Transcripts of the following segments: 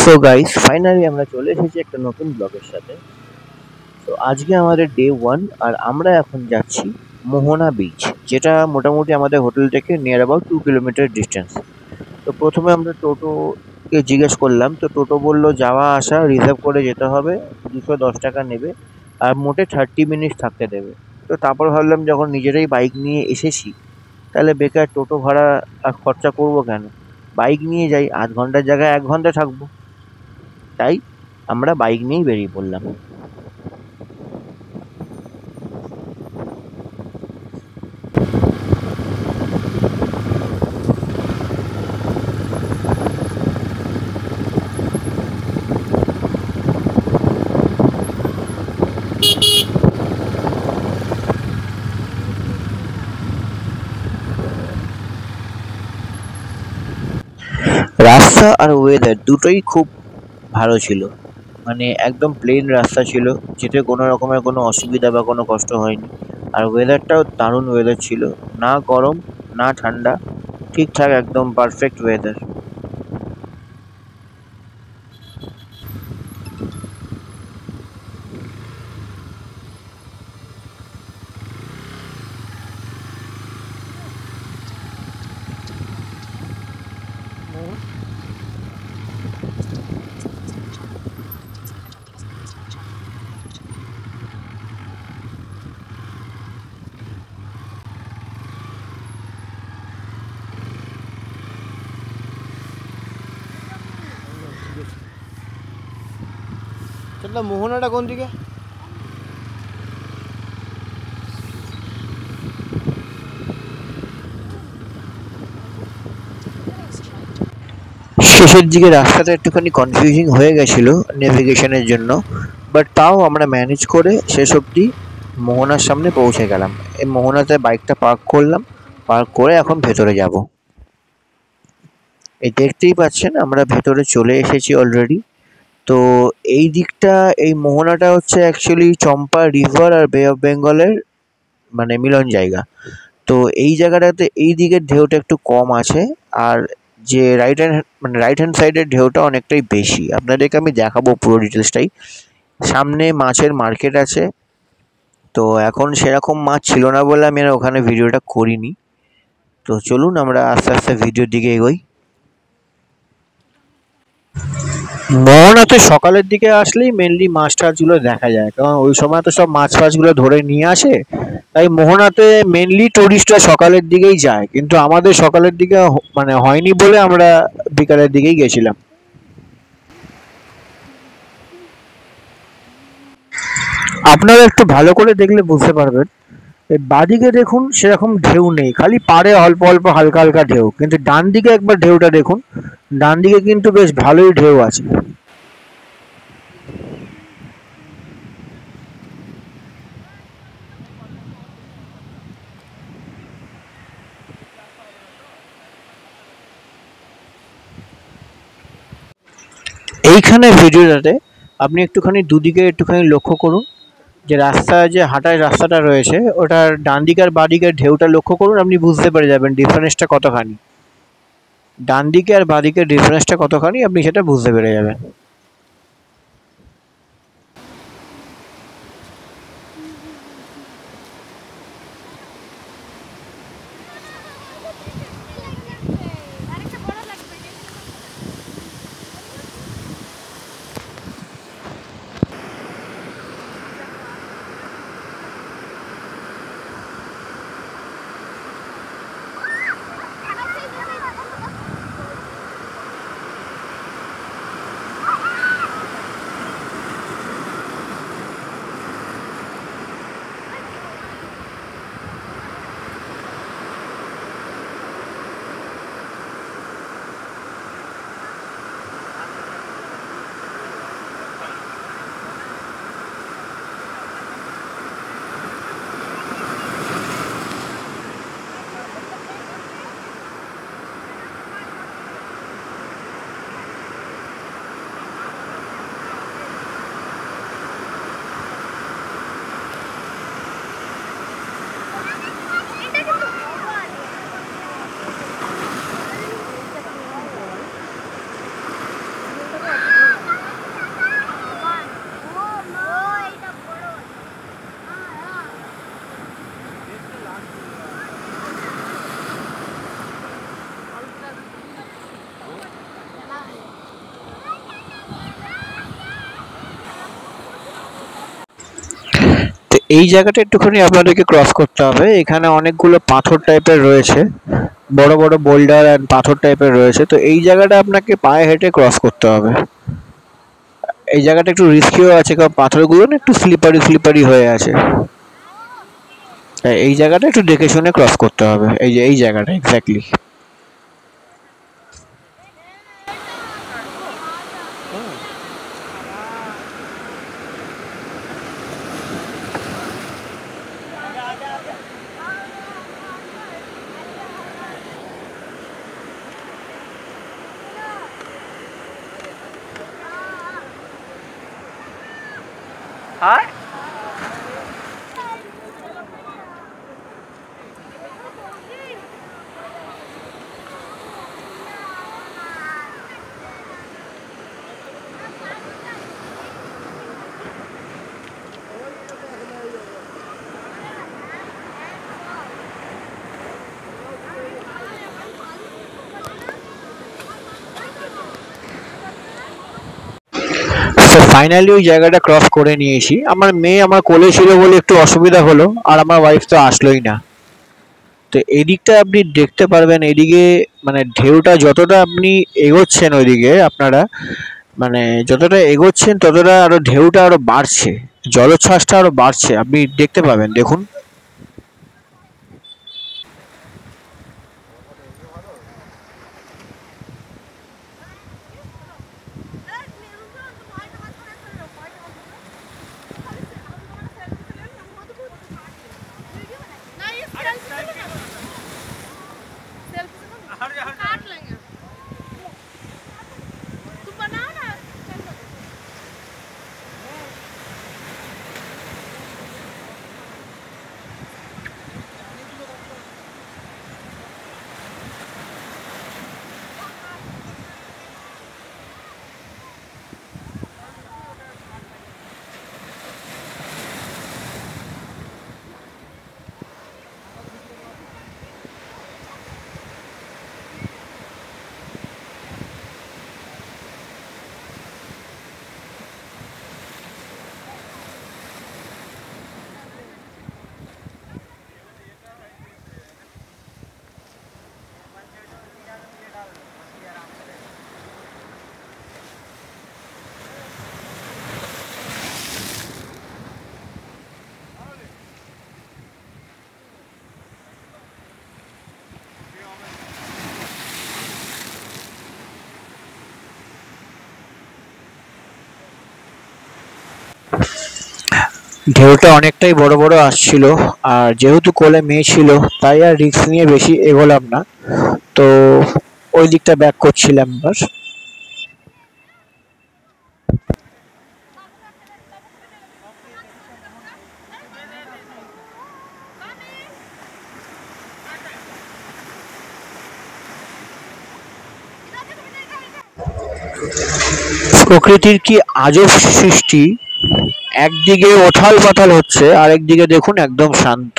So guys finally আমরা চলে এসেছি একটা নতুন ব্লগের সাথে। তো আজকে আমাদের ডে 1 আর আমরা এখন যাচ্ছি মোহনা বিচ, যেটা মোটামুটি আমাদের হোটেল থেকে নিয়ার অ্যাবাউট 2 কিলোমিটার ডিস্টেন্স। তো প্রথমে আমরা টোটোকে জিজ্ঞেস করলাম, তো টোটো বলল যাওয়া আসা রিজার্ভ করে যেতে হবে, 210 টাকা নেবে আর মোটে 30 মিনিট থাকতে দেবে। তো তারপর ভাবলাম যখন নিজেরাই বাইক নিয়ে এসেছি তাহলে বেকার টোটো ভাড়া আর খরচা করবো কেন, বাইক নিয়ে যাই, 8 ঘন্টার জায়গায় 1 ঘন্টা থাকবো। তাই আমরা বাইক নিয়েই বেরিয়ে পড়লাম। রাস্তা আর ওয়েদার দুটোই খুব ভালো ছিল। মানে একদম প্লেন রাস্তা ছিল, যেতে কোনো রকমের কোনো অসুবিধা বা কোনো কষ্ট হয়নি। আর ওয়েদারটাও দারুণ ওয়েদার ছিল, না গরম না ঠান্ডা, ঠিকঠাক একদম পারফেক্ট ওয়েদার। মোহনাটা কোন দিকে? শেষের দিকে রাস্তাটা একটুখানি কনফিউজিং হয়ে গেছিলো নেভিগেশনের জন্য, বাট তাও আমরা ম্যানেজ করে শেষ অবধি মোহনার সামনে পৌঁছে গেলাম। এই মোহনাতে বাইকটা পার্ক করলাম, পার্ক করে এখন ভেতরে যাব। এই দেখতেই পাচ্ছেন আমরা ভেতরে চলে এসেছি অলরেডি। তো এই দিকটা, এই মোহনাটা হচ্ছে অ্যাকচুয়ালি চম্পা রিভার আর বে অফ বেঙ্গলের মানে মিলন জায়গা। তো এই জায়গাটাতে এই দিকের ঢেউটা একটু কম আছে, আর যে রাইট হ্যান্ড সাইডের ঢেউটা অনেকটাই বেশি। আপনাদেরকে আমি দেখাবো পুরো ডিটেলসটাই। সামনে মাছের মার্কেট আছে। তো এখন সেরকম মাছ ছিল না বলে আমি আর ওখানে ভিডিওটা করিনি। তো চলুন আমরা আস্তে আস্তে ভিডিওর দিকে এগোই। মোহনাতে সকালের দিকে আসলেই মেনলি মাছ টাছগুলো দেখা যায়, কারণ ওই সময় তো সব মাছ ফাছগুলো ধরে নিয়ে আসে। তাই মোহনাতে মেনলি টুরিস্টরা সকালের দিকেই যায়, কিন্তু আমাদের সকালের দিকে মানে হয়নি বলে আমরা বিকালের দিকেই গেছিলাম। আপনারা একটু ভালো করে দেখলে বুঝতে পারবেন, এই বাঁদিকে দেখুন সেরকম ঢেউ নেই, খালি পাড়ে অল্প অল্প হালকা হালকা ঢেউ, কিন্তু ডান দিকে একবার ঢেউটা দেখুন, ডান দিকে কিন্তু বেশ ভালোই ঢেউ আছে। এইখানে ভিডিওটাতে আপনি একটুখানি দুদিকে একটুখানি লক্ষ্য করুন, যে রাস্তা, যে হাঁটার রাস্তাটা রয়েছে ওটার ডান দিক আর বাঁ দিকের ঢেউটা লক্ষ্য করুন, আপনি বুঝতে পেরে যাবেন ডিফারেন্সটা কতখানি। ডান দিকে আর বাঁ দিকের ডিফারেন্সটা কতখানি আপনি সেটা বুঝতে পেরে যাবেন। এই জায়গাটা একটুখানি আপনাদেরকে ক্রস করতে হবে। এখানে অনেকগুলো পাথর টাইপের রয়েছে, বড় বড় বোল্ডার অ্যান্ড পাথর টাইপের রয়েছে। তো এই জায়গাটা আপনাকে পায়ে হেঁটে ক্রস করতে হবে। এই জায়গাটা একটু রিস্কিও আছে, কারণ পাথরগুলো না একটু স্লিপারি স্লিপারি হয়ে আছে। তাই এই জায়গাটা একটু দেখে শুনে ক্রস করতে হবে, এই যে এই জায়গাটা এক্স্যাক্টলি। তো ফাইনালি ওই জায়গাটা ক্রস করে নিয়েছি। আমার মেয়ে আমার কোলে ছিল বলে একটু অসুবিধা হলো, আর আমার ওয়াইফ তো আসলোই না। তো এদিকটা আপনি দেখতে পারবেন, এদিকে মানে ঢেউটা যতটা আপনি এগোচ্ছেন ওইদিকে আপনারা, মানে যতটা এগোচ্ছেন ততটা আরো ঢেউটা আরো বাড়ছে, জলোচ্ছ্বাসটা আরো বাড়ছে, আপনি দেখতে পাবেন, দেখুন। ঢেউটা অনেকটাই বড় বড় আসছিল, আর যেহেতু কোলে মেয়ে ছিল তাই আর রিস্ক নিয়ে বেশি এগোলাম না। তো ওই দিকটা ব্যাক করছিলাম এবার। প্রকৃতির কি আজব সৃষ্টি! একদিকে ওঠাল পাতাল হচ্ছে, আরেকদিকে দেখুন একদম শান্ত।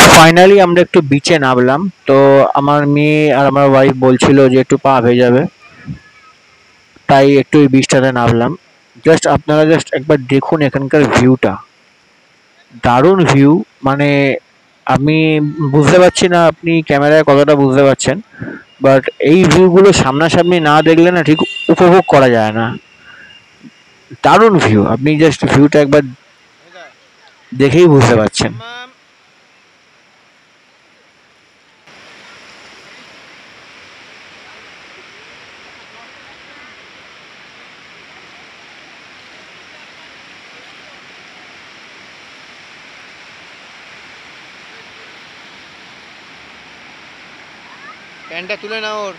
তো ফাইনালি আমরা একটু বিচে নামলাম। তো আমার মেয়ে আর আমার ওয়াইফ বলছিল যে একটু পা ভেজাবে, তাই একটু এই বিচটাতে নামলাম। জাস্ট আপনারা জাস্ট একবার দেখুন এখানকার ভিউটা, দারুণ ভিউ। মানে আমি বুঝতে পারছি না আপনি ক্যামেরায় কতটা বুঝতে পারছেন, বাট এই ভিউগুলো সামনাসামনি না দেখলে না ঠিক উপভোগ করা যায় না। দারুণ ভিউ, আপনি জাস্ট ভিউটা একবার দেখেই বুঝতে পারছেন। প্যান্টটা তুলে নাও ওর।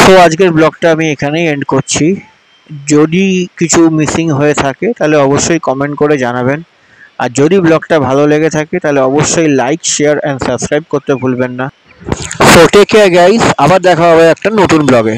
সো আজকের ব্লগটা আমি এখানেই এন্ড করছি। যদি কিছু মিসিং হয়ে থাকে তাহলে অবশ্যই কমেন্ট করে জানাবেন। আর যদি ব্লগটা ভালো লেগে থাকে তাহলে অবশ্যই লাইক, শেয়ার অ্যান্ড সাবস্ক্রাইব করতে ভুলবেন না। সো টেক কেয়ার গাইস, আবার দেখা হবে একটা নতুন ব্লগে।